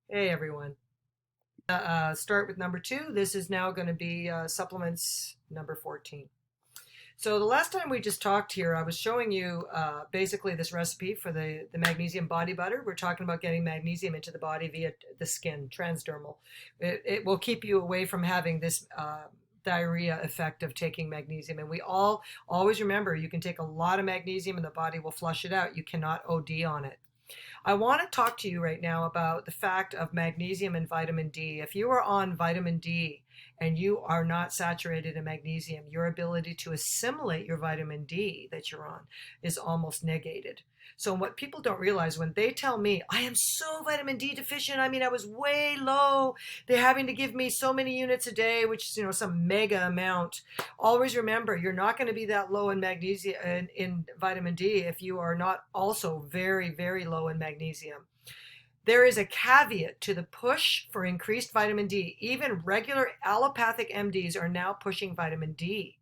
Hey everyone. Start with number 2. This is now going to be supplements number 14. So the last time we just talked here, I was showing you basically this recipe for the magnesium body butter. We're talking about getting magnesium into the body via the skin, transdermal. It will keep you away from having this diarrhea effect of taking magnesium. And we all always remember you can take a lot of magnesium and the body will flush it out. You cannot OD on it. I want to talk to you right now about the fact of magnesium and vitamin D. If you are on vitamin D and you are not saturated in magnesium, your ability to assimilate your vitamin D that you're on is almost negated. So what people don't realize when they tell me, I am so vitamin D deficient, I mean, I was way low, they're having to give me so many units a day, which is, some mega amount. Always remember, you're not going to be that low in magnesium in vitamin D if you are not also very, very low in magnesium. There is a caveat to the push for increased vitamin D. Even regular allopathic MDs are now pushing vitamin D.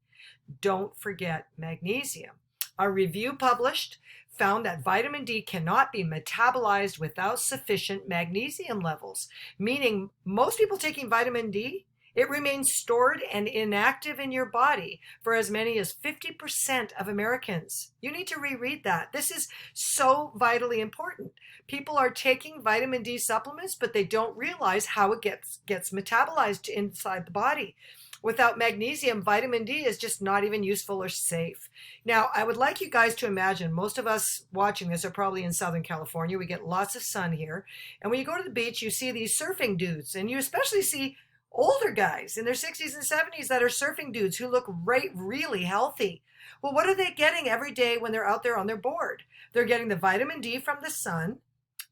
Don't forget magnesium. A review published found that vitamin D cannot be metabolized without sufficient magnesium levels, meaning most people taking vitamin D, it remains stored and inactive in your body for as many as 50% of Americans. You need to reread that. This is so vitally important. People are taking vitamin D supplements, but they don't realize how it gets metabolized inside the body. Without magnesium, vitamin D is just not even useful or safe. Now, I would like you guys to imagine, most of us watching this are probably in Southern California. We get lots of sun here. And when you go to the beach, you see these surfing dudes, and you especially see older guys in their 60s and 70s that are surfing dudes who look really healthy. Well, what are they getting every day when they're out there on their board? They're getting the vitamin D from the sun,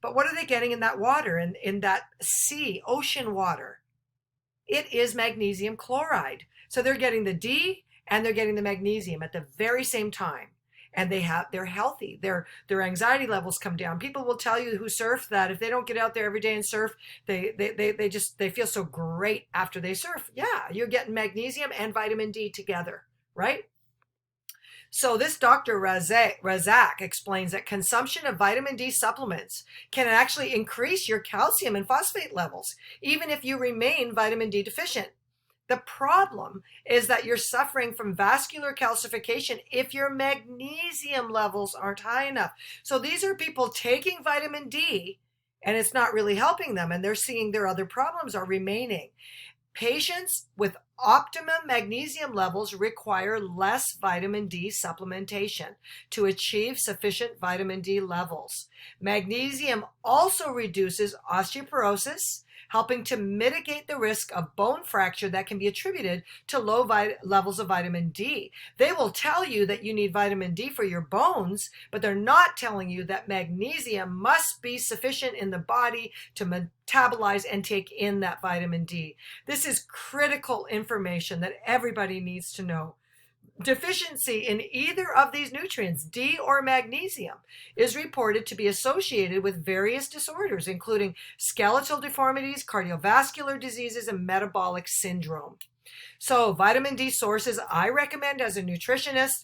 but what are they getting in that water, in that sea, ocean water? It is magnesium chloride. So they're getting the D and they're getting the magnesium at the very same time. And they're healthy. Their anxiety levels come down. People will tell you who surf that if they don't get out there every day and surf, they feel so great after they surf. Yeah, you're getting magnesium and vitamin D together, right? So this Dr. Razak explains that consumption of vitamin D supplements can actually increase your calcium and phosphate levels, even if you remain vitamin D deficient. The problem is that you're suffering from vascular calcification if your magnesium levels aren't high enough. So these are people taking vitamin D and it's not really helping them, and they're seeing their other problems are remaining. Patients with optimum magnesium levels require less vitamin D supplementation to achieve sufficient vitamin D levels. Magnesium also reduces osteoporosis, helping to mitigate the risk of bone fracture that can be attributed to low levels of vitamin D. They will tell you that you need vitamin D for your bones, but they're not telling you that magnesium must be sufficient in the body to metabolize and take in that vitamin D. This is critical information that everybody needs to know. Deficiency in either of these nutrients, D or magnesium, is reported to be associated with various disorders, including skeletal deformities, cardiovascular diseases, and metabolic syndrome. So, vitamin D sources I recommend as a nutritionist: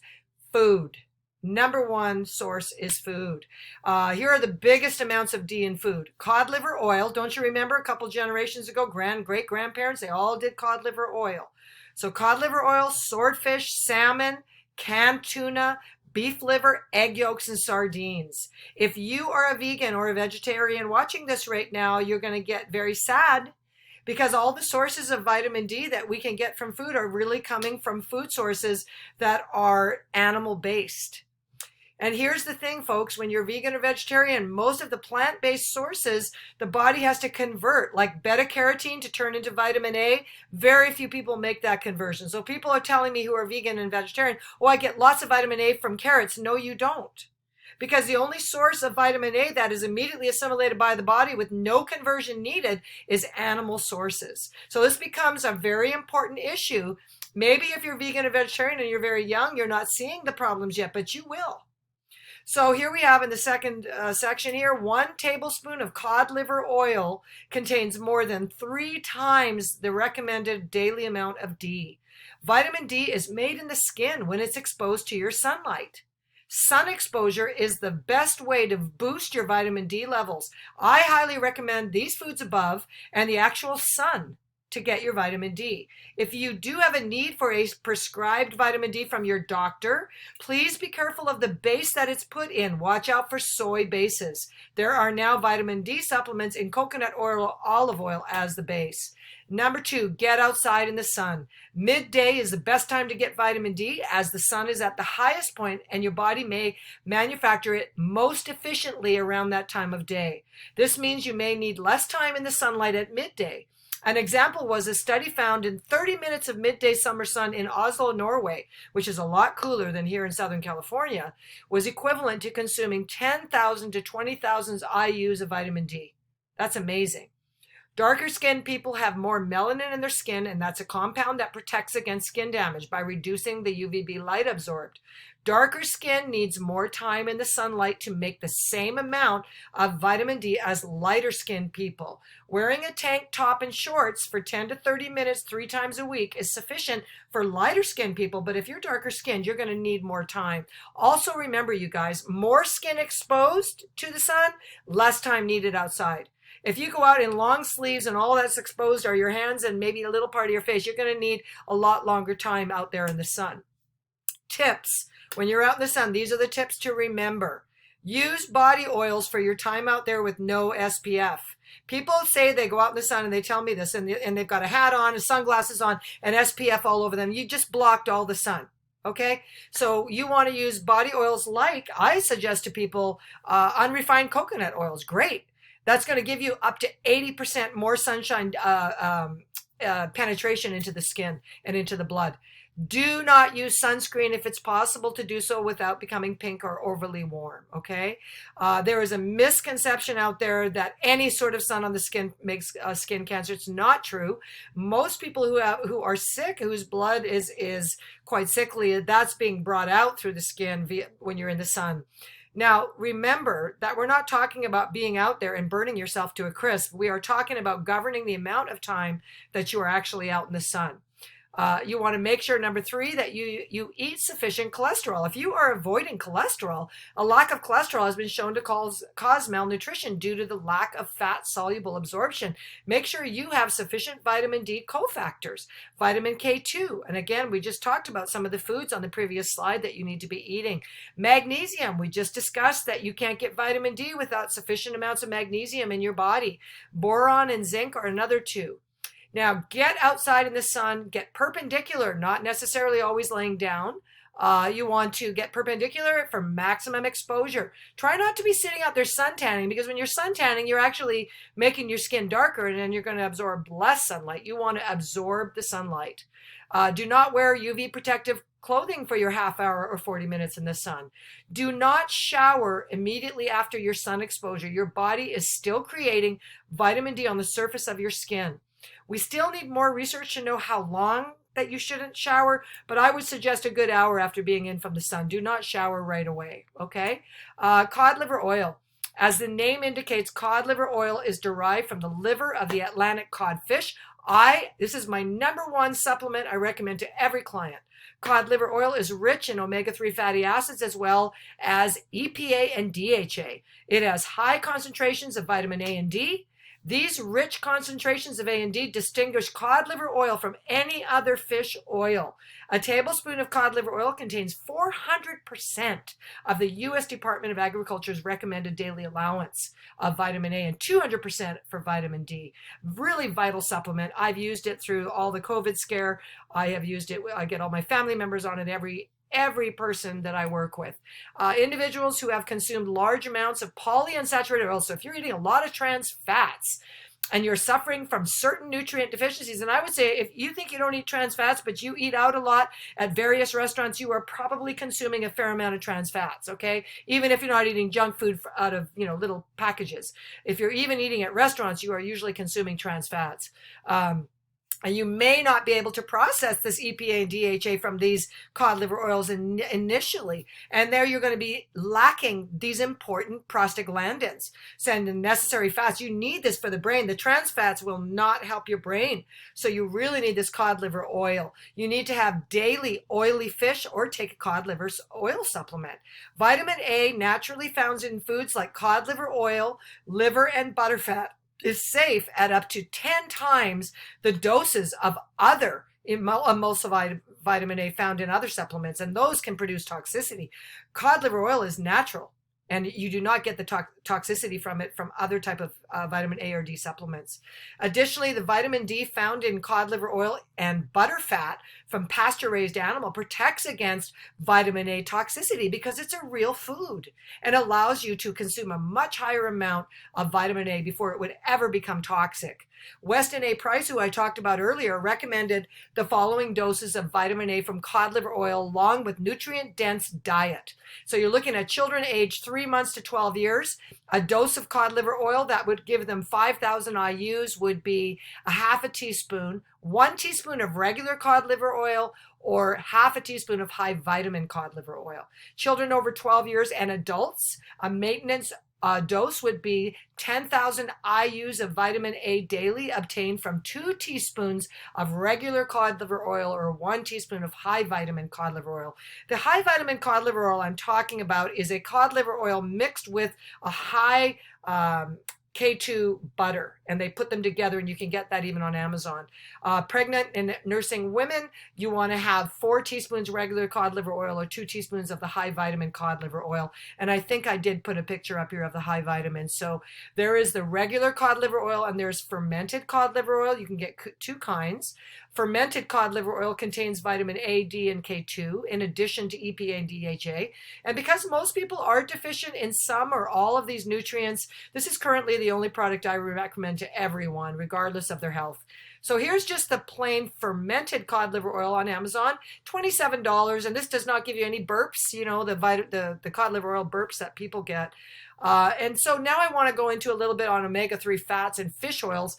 food. Number one source is food. Here are the biggest amounts of D in food. Cod liver oil. Don't you remember a couple generations ago, great-grandparents, they all did cod liver oil. So cod liver oil, swordfish, salmon, canned tuna, beef liver, egg yolks, and sardines. If you are a vegan or a vegetarian watching this right now, you're going to get very sad because all the sources of vitamin D that we can get from food are really coming from food sources that are animal-based. And here's the thing, folks, when you're vegan or vegetarian, most of the plant-based sources, the body has to convert, like beta-carotene to turn into vitamin A. Very few people make that conversion. So people are telling me who are vegan and vegetarian, oh, I get lots of vitamin A from carrots. No, you don't. Because the only source of vitamin A that is immediately assimilated by the body with no conversion needed is animal sources. So this becomes a very important issue. Maybe if you're vegan or vegetarian and you're very young, you're not seeing the problems yet, but you will. So here we have in the second section here, 1 tablespoon of cod liver oil contains more than 3 times the recommended daily amount of D. Vitamin D is made in the skin when it's exposed to your sunlight. Sun exposure is the best way to boost your vitamin D levels. I highly recommend these foods above and the actual sun to get your vitamin D. If you do have a need for a prescribed vitamin D from your doctor, please be careful of the base that it's put in. Watch out for soy bases. There are now vitamin D supplements in coconut oil, olive oil as the base. Number 2, get outside in the sun. Midday is the best time to get vitamin D as the sun is at the highest point and your body may manufacture it most efficiently around that time of day. This means you may need less time in the sunlight at midday. An example was a study found in 30 minutes of midday summer sun in Oslo, Norway, which is a lot cooler than here in Southern California, was equivalent to consuming 10,000 to 20,000 IUs of vitamin D. That's amazing. Darker skinned people have more melanin in their skin, and that's a compound that protects against skin damage by reducing the UVB light absorbed. Darker skin needs more time in the sunlight to make the same amount of vitamin D as lighter skinned people. Wearing a tank top and shorts for 10 to 30 minutes 3 times a week is sufficient for lighter skinned people, but if you're darker skinned, you're going to need more time. Also remember, you guys, more skin exposed to the sun, less time needed outside. If you go out in long sleeves and all that's exposed are your hands and maybe a little part of your face, you're going to need a lot longer time out there in the sun. Tips. When you're out in the sun, these are the tips to remember. Use body oils for your time out there with no SPF. People say they go out in the sun and they tell me this, and they've got a hat on and sunglasses on and SPF all over them. You just blocked all the sun. Okay, so you want to use body oils like I suggest to people, unrefined coconut oils. Great. That's going to give you up to 80% more sunshine penetration into the skin and into the blood. Do not use sunscreen if it's possible to do so without becoming pink or overly warm, okay? There is a misconception out there that any sort of sun on the skin makes skin cancer. It's not true. Most people who are sick, whose blood is quite sickly, that's being brought out through the skin when you're in the sun. Now, remember that we're not talking about being out there and burning yourself to a crisp. We are talking about governing the amount of time that you are actually out in the sun. You want to make sure, number 3, that you eat sufficient cholesterol. If you are avoiding cholesterol, a lack of cholesterol has been shown to cause malnutrition due to the lack of fat-soluble absorption. Make sure you have sufficient vitamin D cofactors, vitamin K2. And again, we just talked about some of the foods on the previous slide that you need to be eating. Magnesium, we just discussed that you can't get vitamin D without sufficient amounts of magnesium in your body. Boron and zinc are another 2. Now, get outside in the sun, get perpendicular, not necessarily always laying down. You want to get perpendicular for maximum exposure. Try not to be sitting out there suntanning, because when you're suntanning, you're actually making your skin darker and then you're going to absorb less sunlight. You want to absorb the sunlight. Do not wear UV protective clothing for your half hour or 40 minutes in the sun. Do not shower immediately after your sun exposure. Your body is still creating vitamin D on the surface of your skin. We still need more research to know how long that you shouldn't shower, but I would suggest a good hour after being in from the sun. Do not shower right away, okay? Cod liver oil. As the name indicates, cod liver oil is derived from the liver of the Atlantic codfish. This is my #1 supplement I recommend to every client. Cod liver oil is rich in omega-3 fatty acids as well as EPA and DHA. It has high concentrations of vitamin A and D. These rich concentrations of A and D distinguish cod liver oil from any other fish oil. A tablespoon of cod liver oil contains 400% of the U.S. Department of Agriculture's recommended daily allowance of vitamin A and 200% for vitamin D. Really vital supplement. I've used it through all the COVID scare. I have used it. I get all my family members on it every person that I work with. Individuals who have consumed large amounts of polyunsaturated oil. So if you're eating a lot of trans fats and you're suffering from certain nutrient deficiencies, and I would say if you think you don't eat trans fats, but you eat out a lot at various restaurants, you are probably consuming a fair amount of trans fats, okay? Even if you're not eating junk food out of, little packages. If you're even eating at restaurants, you are usually consuming trans fats. And you may not be able to process this EPA and DHA from these cod liver oils initially. And there you're going to be lacking these important prostaglandins. So the necessary fats, you need this for the brain. The trans fats will not help your brain. So you really need this cod liver oil. You need to have daily oily fish or take a cod liver oil supplement. Vitamin A, naturally found in foods like cod liver oil, liver, and butterfat, is safe at up to 10 times the doses of other emulsified vitamin A found in other supplements, and those can produce toxicity. Cod liver oil is natural, and you do not get the toxicity from it from other type of vitamin A or D supplements. Additionally, the vitamin D found in cod liver oil and butterfat from pasture-raised animal protects against vitamin A toxicity because it's a real food and allows you to consume a much higher amount of vitamin A before it would ever become toxic. Weston A. Price, who I talked about earlier, recommended the following doses of vitamin A from cod liver oil along with nutrient-dense diet. So you're looking at children aged 3 months to 12 years. A dose of cod liver oil that would give them 5,000 IUs would be a half a teaspoon, 1 teaspoon of regular cod liver oil, or half a teaspoon of high vitamin cod liver oil. Children over 12 years and adults, a maintenance dose would be 10,000 IUs of vitamin A daily, obtained from 2 teaspoons of regular cod liver oil or 1 teaspoon of high vitamin cod liver oil. The high vitamin cod liver oil I'm talking about is a cod liver oil mixed with a high K2 butter, and they put them together, and you can get that even on Amazon. Pregnant and nursing women, you want to have 4 teaspoons regular cod liver oil or 2 teaspoons of the high vitamin cod liver oil. And I think I did put a picture up here of the high vitamin. So there is the regular cod liver oil, and there's fermented cod liver oil. You can get 2 kinds. Fermented cod liver oil contains vitamin A, D, and K2 in addition to EPA and DHA. And because most people are deficient in some or all of these nutrients, this is currently the only product I recommend to everyone, regardless of their health. So here's just the plain fermented cod liver oil on Amazon, $27, and this does not give you any burps, you know, the cod liver oil burps that people get. And so now I want to go into a little bit on omega-3 fats and fish oils.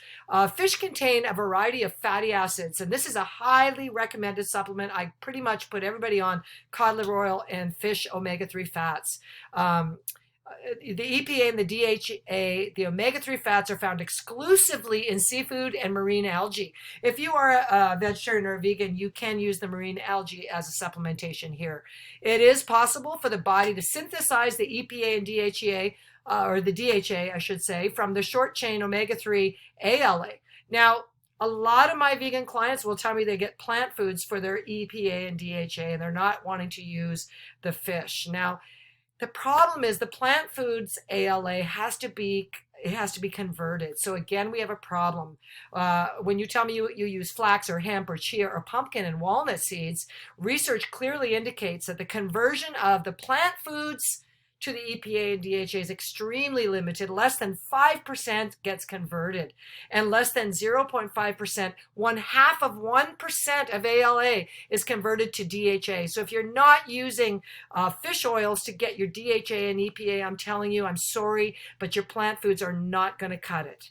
Fish contain a variety of fatty acids, and this is a highly recommended supplement. I pretty much put everybody on cod liver oil and fish omega-3 fats. The EPA and the DHA, the omega-3 fats, are found exclusively in seafood and marine algae. If you are a vegetarian or a vegan, you can use the marine algae as a supplementation here. It is possible for the body to synthesize the EPA and DHA, or the DHA, I should say, from the short-chain omega-3 ALA. Now, a lot of my vegan clients will tell me they get plant foods for their EPA and DHA, and they're not wanting to use the fish. Now, the problem is the plant foods ALA has to be converted. So again, we have a problem. When you tell me you use flax or hemp or chia or pumpkin and walnut seeds, research clearly indicates that the conversion of the plant foods to the EPA and DHA is extremely limited. Less than 5% gets converted, and less than 0.5%, 0.5% of ALA is converted to DHA. So if you're not using fish oils to get your DHA and EPA, I'm telling you, I'm sorry, but your plant foods are not going to cut it.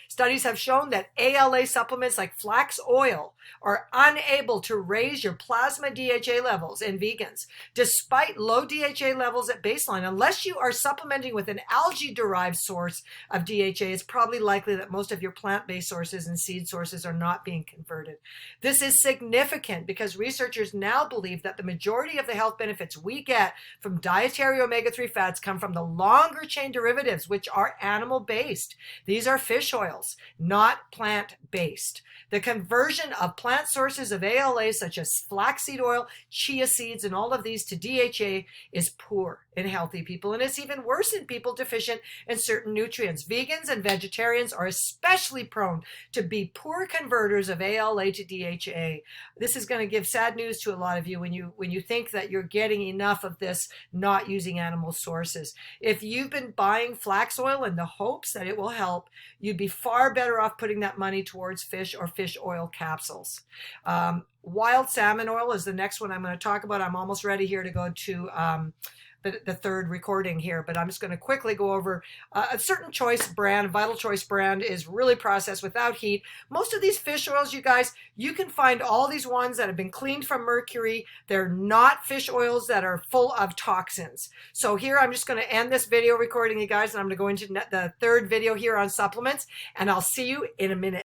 Studies have shown that ALA supplements like flax oil are unable to raise your plasma DHA levels in vegans, despite low DHA levels at baseline. Unless you are supplementing with an algae-derived source of DHA, it's probably likely that most of your plant-based sources and seed sources are not being converted. This is significant because researchers now believe that the majority of the health benefits we get from dietary omega-3 fats come from the longer-chain derivatives, which are animal-based. These are fish oils, not plant-based. The conversion of plant sources of ALA, such as flaxseed oil, chia seeds, and all of these to DHA is poor in healthy people, and it's even worse in people deficient in certain nutrients. Vegans and vegetarians are especially prone to be poor converters of ALA to DHA. This is going to give sad news to a lot of you when you think that you're getting enough of this not using animal sources. If you've been buying flax oil in the hopes that it will help, you'd be far better off putting that money towards fish or fish oil capsules. Wild salmon oil is the next one I'm going to talk about. I'm almost ready here to go to the third recording here, but I'm just going to quickly go over a certain choice brand. Vital Choice brand is really processed without heat. Most of these fish oils, you guys, you can find all these ones that have been cleaned from mercury. They're not fish oils that are full of toxins. So here I'm just going to end this video recording, you guys, and I'm going to go into the third video here on supplements, and I'll see you in a minute.